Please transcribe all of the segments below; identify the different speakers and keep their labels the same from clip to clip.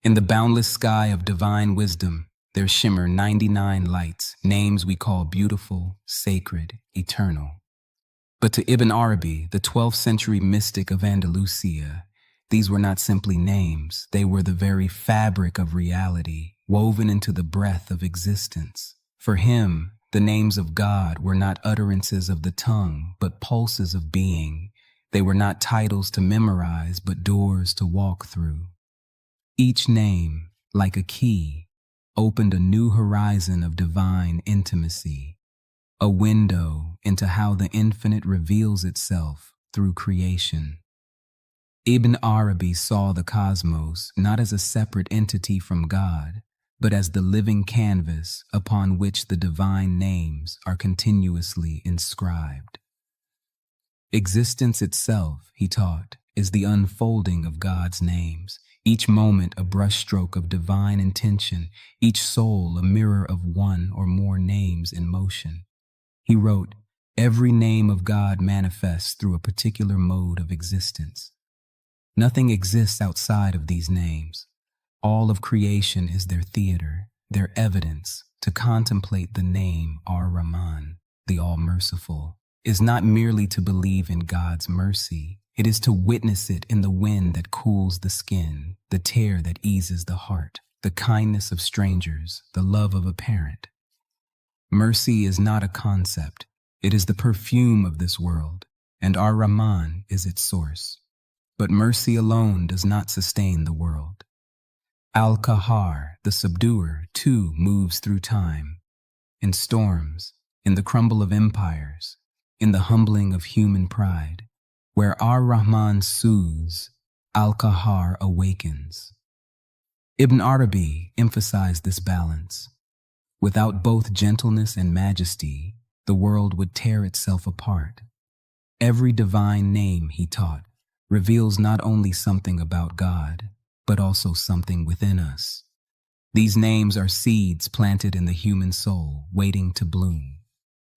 Speaker 1: In the boundless sky of divine wisdom, there shimmer 99 lights, names we call beautiful, sacred, eternal. But to Ibn Arabi, the 12th century mystic of Andalusia, these were not simply names, they were the very fabric of reality, woven into the breath of existence. For him, the names of God were not utterances of the tongue, but pulses of being. They were not titles to memorize, but doors to walk through. Each name, like a key, opened a new horizon of divine intimacy, a window into how the infinite reveals itself through creation. Ibn Arabi saw the cosmos not as a separate entity from God, but as the living canvas upon which the divine names are continuously inscribed. Existence itself, he taught, is the unfolding of God's names, each moment a brushstroke of divine intention, each soul a mirror of one or more names in motion. He wrote, "Every name of God manifests through a particular mode of existence. Nothing exists outside of these names. All of creation is their theater, their evidence. To contemplate the name Ar-Rahman, the All-Merciful, is not merely to believe in God's mercy. It is to witness it in the wind that cools the skin, the tear that eases the heart, the kindness of strangers, the love of a parent. Mercy is not a concept. It is the perfume of this world, and Ar-Rahman is its source. But mercy alone does not sustain the world. Al-Qahar, the subduer, too moves through time, in storms, in the crumble of empires, in the humbling of human pride. Where Ar-Rahman soothes, Al-Qahar awakens. Ibn Arabi emphasized this balance. Without both gentleness and majesty, the world would tear itself apart. Every divine name, he taught, reveals not only something about God, but also something within us. These names are seeds planted in the human soul, waiting to bloom.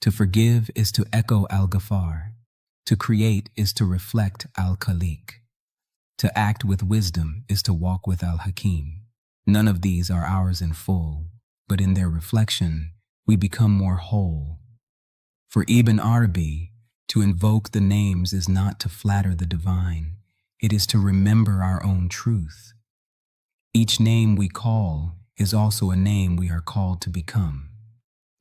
Speaker 1: To forgive is to echo Al-Ghaffar. To create is to reflect Al-Khaliq. To act with wisdom is to walk with Al-Hakim. None of these are ours in full, but in their reflection, we become more whole. For Ibn Arabi, to invoke the names is not to flatter the divine. It is to remember our own truth. Each name we call is also a name we are called to become.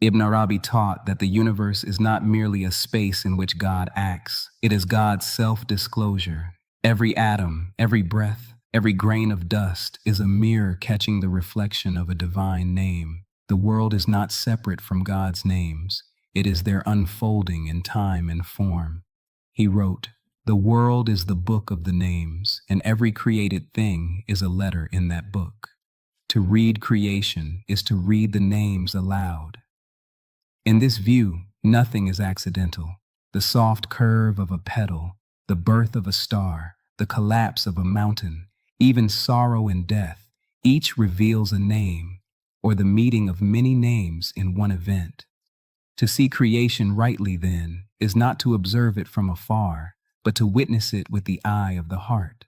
Speaker 1: Ibn Arabi taught that the universe is not merely a space in which God acts. It is God's self-disclosure. Every atom, every breath, every grain of dust is a mirror catching the reflection of a divine name. The world is not separate from God's names. It is their unfolding in time and form. He wrote, "The world is the book of the names, and every created thing is a letter in that book." To read creation is to read the names aloud. In this view, nothing is accidental. The soft curve of a petal, the birth of a star, the collapse of a mountain, even sorrow and death, each reveals a name, or the meeting of many names in one event. To see creation rightly, then, is not to observe it from afar, but to witness it with the eye of the heart.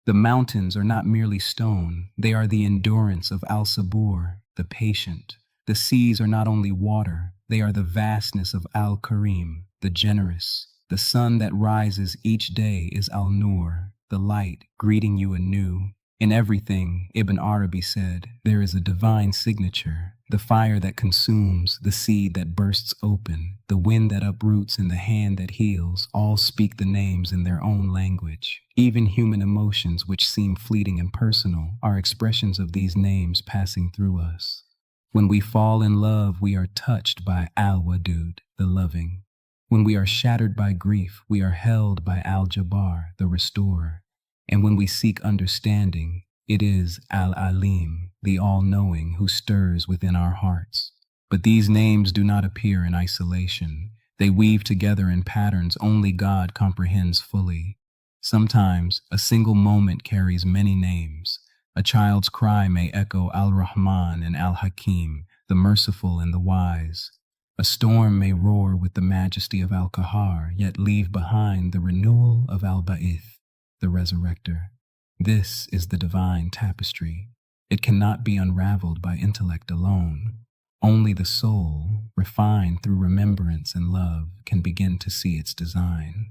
Speaker 1: The mountains are not merely stone, they are the endurance of Al-Sabur, the patient. The seas are not only water, they are the vastness of Al-Karim, the generous. The sun that rises each day is An-Nur, the light greeting you anew. In everything, Ibn Arabi said, there is a divine signature, the fire that consumes, the seed that bursts open, the wind that uproots and the hand that heals, all speak the names in their own language. Even human emotions, which seem fleeting and personal, are expressions of these names passing through us. When we fall in love, we are touched by Al-Wadud, the loving. When we are shattered by grief, we are held by Al-Jabbar, the restorer. And when we seek understanding, it is Al-Alim, the all-knowing, who stirs within our hearts. But these names do not appear in isolation. They weave together in patterns only God comprehends fully. Sometimes, a single moment carries many names. A child's cry may echo Al-Rahman and Al-Hakim, the merciful and the wise. A storm may roar with the majesty of Al-Qahar, yet leave behind the renewal of Al-Ba'ith, the resurrector. This is the divine tapestry. It cannot be unraveled by intellect alone. Only the soul, refined through remembrance and love, can begin to see its design.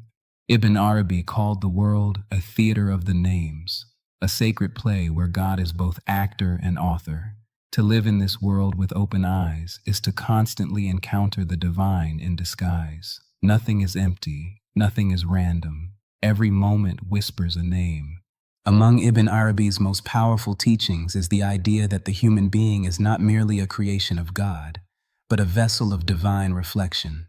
Speaker 1: Ibn Arabi called the world a theater of the names, a sacred play where God is both actor and author. To live in this world with open eyes is to constantly encounter the divine in disguise. Nothing is empty, nothing is random. Every moment whispers a name. Among Ibn Arabi's most powerful teachings is the idea that the human being is not merely a creation of God, but a vessel of divine reflection.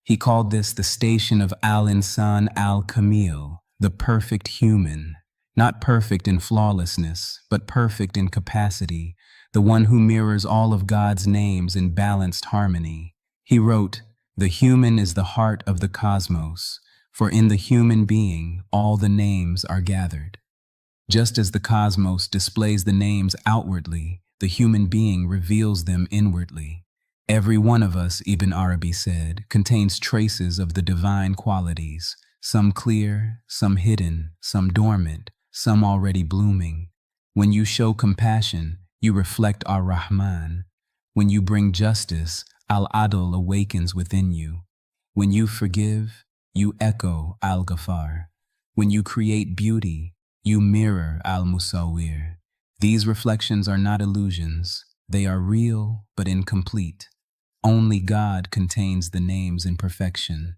Speaker 1: He called this the station of Al-Insan al-Kamil, the perfect human, not perfect in flawlessness, but perfect in capacity, the one who mirrors all of God's names in balanced harmony. He wrote, "The human is the heart of the cosmos, for in the human being all the names are gathered." Just as the cosmos displays the names outwardly, the human being reveals them inwardly. Every one of us, Ibn Arabi said, contains traces of the divine qualities, some clear, some hidden, some dormant, some already blooming. When you show compassion, you reflect Ar-Rahman. When you bring justice, Al-Adl awakens within you. When you forgive, you echo Al-Ghafar. When you create beauty, you mirror Al-Musawwir. These reflections are not illusions. They are real but incomplete. Only God contains the names in perfection.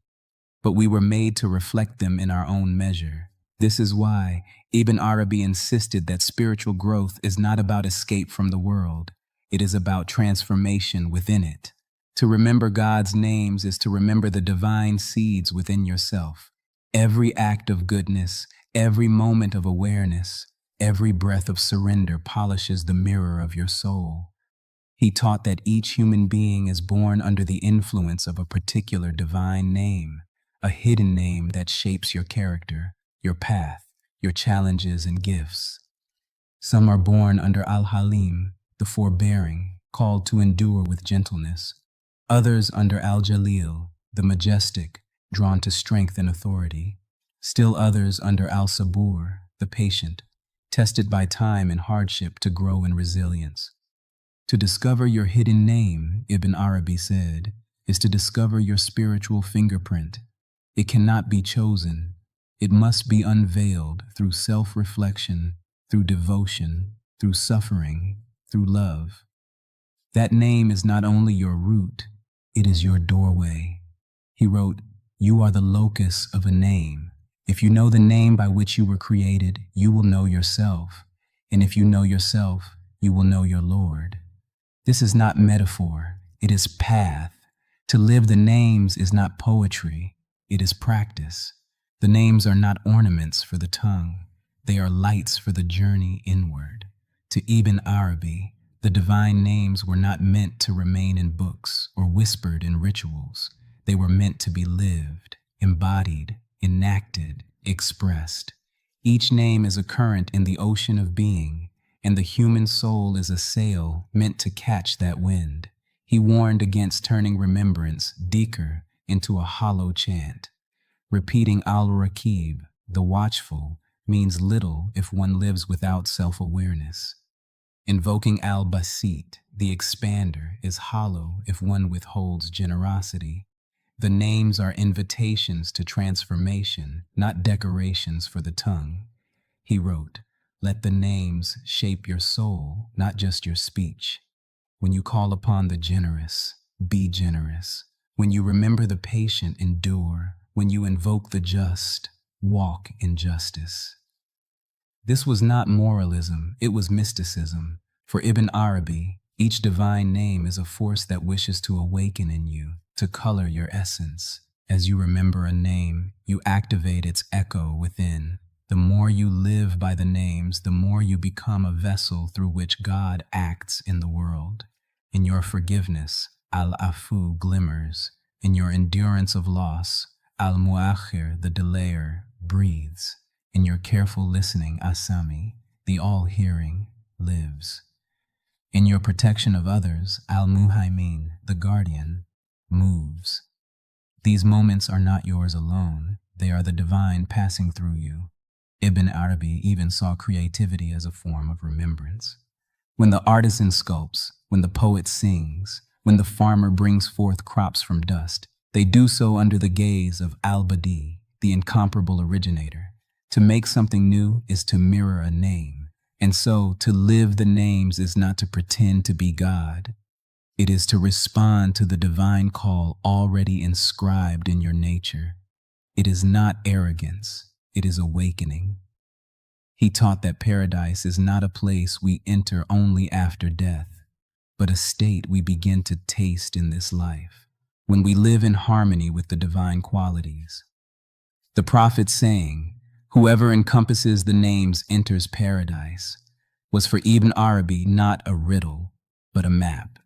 Speaker 1: But we were made to reflect them in our own measure. This is why Ibn Arabi insisted that spiritual growth is not about escape from the world. It is about transformation within it. To remember God's names is to remember the divine seeds within yourself. Every act of goodness, every moment of awareness, every breath of surrender polishes the mirror of your soul. He taught that each human being is born under the influence of a particular divine name, a hidden name that shapes your character, your path, your challenges and gifts. Some are born under Al-Halim, the forbearing, called to endure with gentleness. Others under Al-Jalil, the majestic, drawn to strength and authority. Still others under Al-Sabur, the patient, tested by time and hardship to grow in resilience. To discover your hidden name, Ibn Arabi said, is to discover your spiritual fingerprint. It cannot be chosen. It must be unveiled through self-reflection, through devotion, through suffering, through love. That name is not only your root, it is your doorway. He wrote, "You are the locus of a name. If you know the name by which you were created, you will know yourself. And if you know yourself, you will know your Lord." This is not metaphor, it is path. To live the names is not poetry, it is practice. The names are not ornaments for the tongue, they are lights for the journey inward. To Ibn Arabi, the divine names were not meant to remain in books or whispered in rituals. They were meant to be lived, embodied, enacted, expressed. Each name is a current in the ocean of being, and the human soul is a sail meant to catch that wind. He warned against turning remembrance, dhikr, into a hollow chant. Repeating al-Raqib, the watchful, means little if one lives without self-awareness. Invoking al-Basit, the expander, is hollow if one withholds generosity. The names are invitations to transformation, not decorations for the tongue. He wrote, "Let the names shape your soul, not just your speech. When you call upon the generous, be generous. When you remember the patient, endure. When you invoke the just, walk in justice." This was not moralism, it was mysticism. For Ibn Arabi, each divine name is a force that wishes to awaken in you, to color your essence. As you remember a name, you activate its echo within. The more you live by the names, the more you become a vessel through which God acts in the world. In your forgiveness, Al-Afu glimmers. In your endurance of loss, Al-Muakhir, the delayer, breathes. In your careful listening, Asami, the all-hearing, lives. In your protection of others, Al-Muhaimin, the guardian, moves. These moments are not yours alone, they are the divine passing through you. Ibn Arabi even saw creativity as a form of remembrance. When the artisan sculpts, when the poet sings, when the farmer brings forth crops from dust, they do so under the gaze of Al-Badi, the incomparable originator. To make something new is to mirror a name, and so to live the names is not to pretend to be God. It is to respond to the divine call already inscribed in your nature. It is not arrogance, it is awakening. He taught that paradise is not a place we enter only after death, but a state we begin to taste in this life, when we live in harmony with the divine qualities. The prophet's saying, "Whoever encompasses the names enters paradise," was for Ibn Arabi not a riddle, but a map.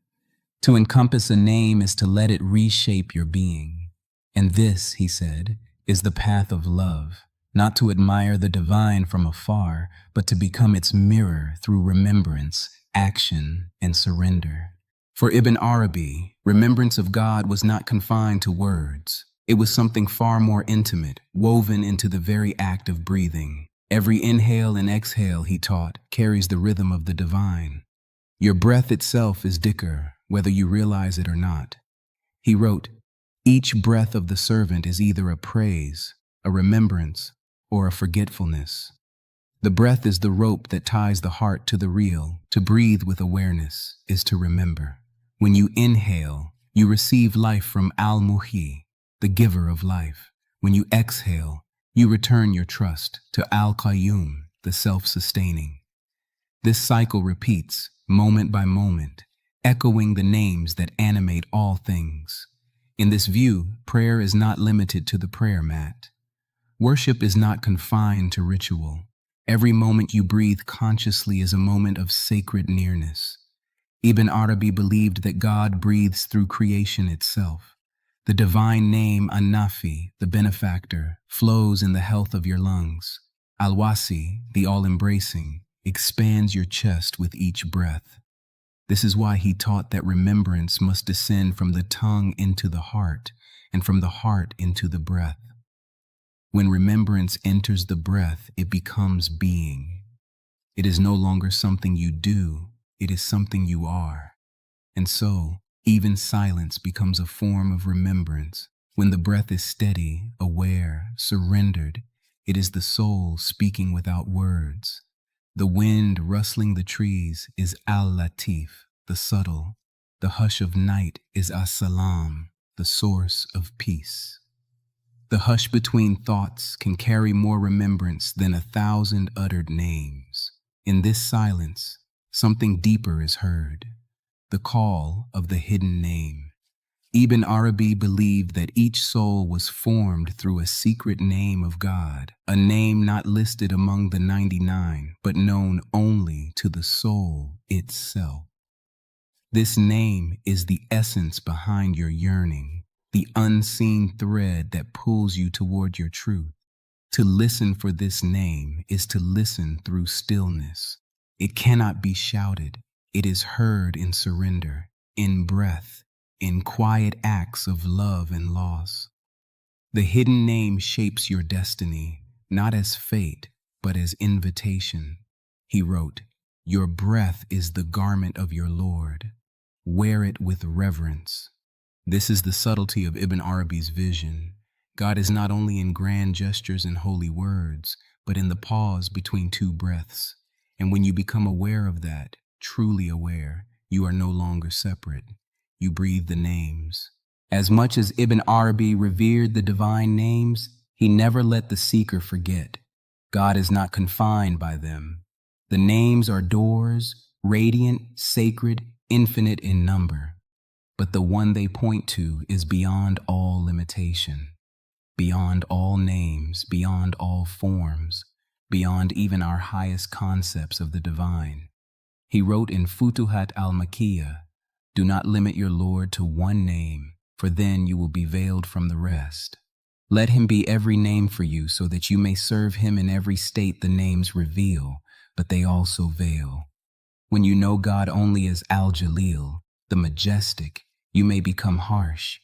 Speaker 1: To encompass a name is to let it reshape your being. And this, he said, is the path of love, not to admire the divine from afar, but to become its mirror through remembrance, action, and surrender. For Ibn Arabi, remembrance of God was not confined to words. It was something far more intimate, woven into the very act of breathing. Every inhale and exhale, he taught, carries the rhythm of the divine. Your breath itself is dhikr, whether you realize it or not. He wrote, "Each breath of the servant is either a praise, a remembrance, or a forgetfulness." The breath is the rope that ties the heart to the real. To breathe with awareness is to remember. When you inhale, you receive life from Al-Muhi, the giver of life. When you exhale, you return your trust to Al-Qayyum, the self-sustaining. This cycle repeats, moment by moment, echoing the names that animate all things. In this view, prayer is not limited to the prayer mat. Worship is not confined to ritual. Every moment you breathe consciously is a moment of sacred nearness. Ibn Arabi believed that God breathes through creation itself. The divine name An-Nafi, the benefactor, flows in the health of your lungs. Al-Wasi, the all-embracing, expands your chest with each breath. This is why he taught that remembrance must descend from the tongue into the heart, and from the heart into the breath. When remembrance enters the breath, it becomes being. It is no longer something you do, it is something you are. And so, even silence becomes a form of remembrance. When the breath is steady, aware, surrendered, it is the soul speaking without words. The wind rustling the trees is Al-Latif, the subtle. The hush of night is As-Salam, the source of peace. The hush between thoughts can carry more remembrance than 1,000 uttered names. In this silence, something deeper is heard, the call of the hidden name. Ibn Arabi believed that each soul was formed through a secret name of God, a name not listed among the 99, but known only to the soul itself. This name is the essence behind your yearning, the unseen thread that pulls you toward your truth. To listen for this name is to listen through stillness. It cannot be shouted. It is heard in surrender, in breath, in quiet acts of love and loss. The hidden name shapes your destiny, not as fate, but as invitation. He wrote, "Your breath is the garment of your Lord. Wear it with reverence." This is the subtlety of Ibn Arabi's vision. God is not only in grand gestures and holy words, but in the pause between two breaths. And when you become aware of that, truly aware, you are no longer separate. You breathe the names. As much as Ibn Arabi revered the divine names, he never let the seeker forget. God is not confined by them. The names are doors, radiant, sacred, infinite in number. But the one they point to is beyond all limitation, beyond all names, beyond all forms, beyond even our highest concepts of the divine. He wrote in Futuhat al-Makkiyah, "Do not limit your Lord to one name, for then you will be veiled from the rest. Let him be every name for you so that you may serve him in every state the names reveal, but they also veil. When you know God only as Al-Jalil, the majestic, you may become harsh.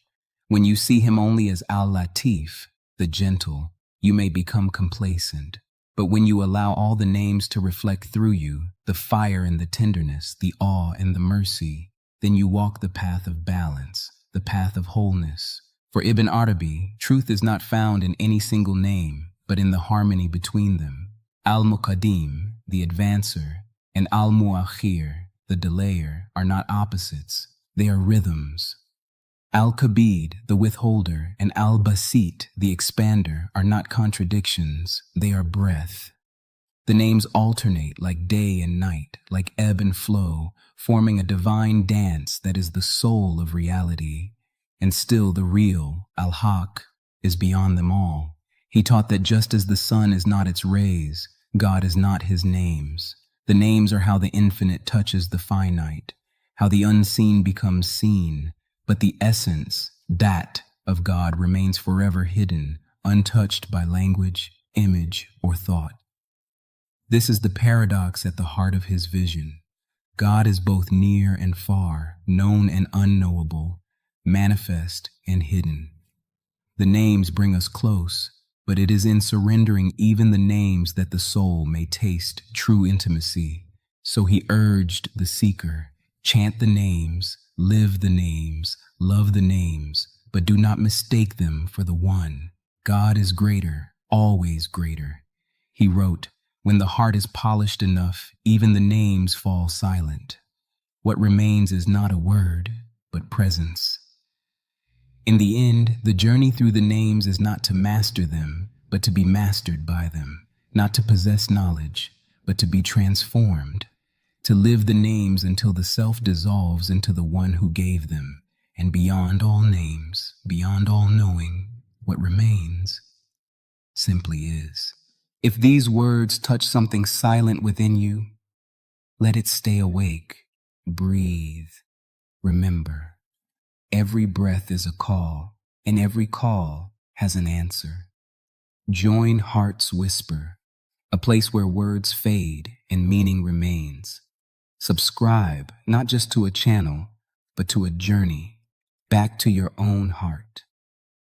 Speaker 1: When you see him only as Al-Latif, the gentle, you may become complacent. But when you allow all the names to reflect through you, the fire and the tenderness, the awe and the mercy, then you walk the path of balance, the path of wholeness. For Ibn Arabi, truth is not found in any single name, but in the harmony between them. Al-Muqaddim, the advancer, and Al-Muakhir, the delayer, are not opposites. They are rhythms. Al-Kabid, the withholder, and Al-Basit, the expander, are not contradictions. They are breath. The names alternate like day and night, like ebb and flow, forming a divine dance that is the soul of reality. And still the real, Al-Haq, is beyond them all. He taught that just as the sun is not its rays, God is not his names. The names are how the infinite touches the finite, how the unseen becomes seen, but the essence, that, of God remains forever hidden, untouched by language, image, or thought. This is the paradox at the heart of his vision. God is both near and far, known and unknowable, manifest and hidden. The names bring us close, but it is in surrendering even the names that the soul may taste true intimacy. So he urged the seeker, chant the names, live the names, love the names, but do not mistake them for the one. God is greater, always greater. He wrote, when the heart is polished enough, even the names fall silent. What remains is not a word, but presence. In the end, the journey through the names is not to master them, but to be mastered by them, not to possess knowledge, but to be transformed, to live the names until the self dissolves into the one who gave them, and beyond all names, beyond all knowing, what remains simply is. If these words touch something silent within you, let it stay awake, breathe, remember. Every breath is a call, and every call has an answer. Join Heart's Whisper, a place where words fade and meaning remains. Subscribe not just to a channel, but to a journey back to your own heart.